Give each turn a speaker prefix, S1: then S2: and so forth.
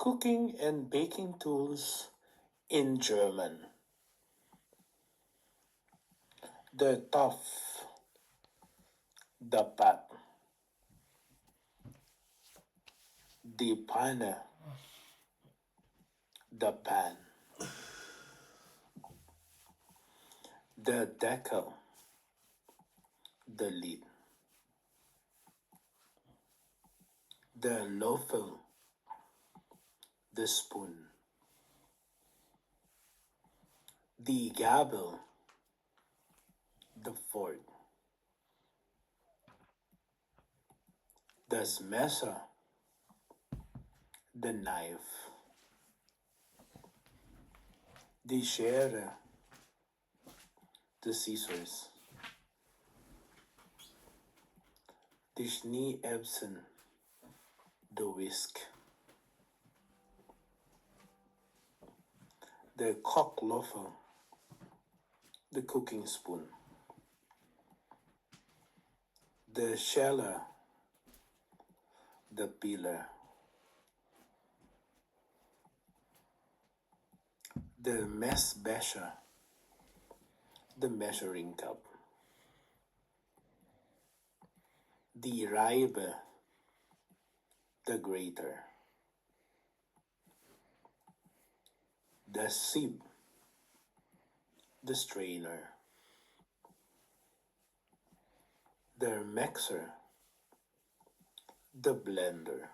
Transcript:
S1: cooking and baking tools in German. The Topf, the Pat, the Panne, the Pan, the Deckel, the Lid, the Löffel, the Spoon, the Gabel, the Fork, das Messer, the Knife, die Schere, the Scissors, die Schneeerbsen, the whisk, the Kochlöffel, the cooking spoon, the Scheller, the peeler, the Messbecher, the measuring cup, the Reibe, the grater, the Sieb, the strainer, the Mixer, the blender,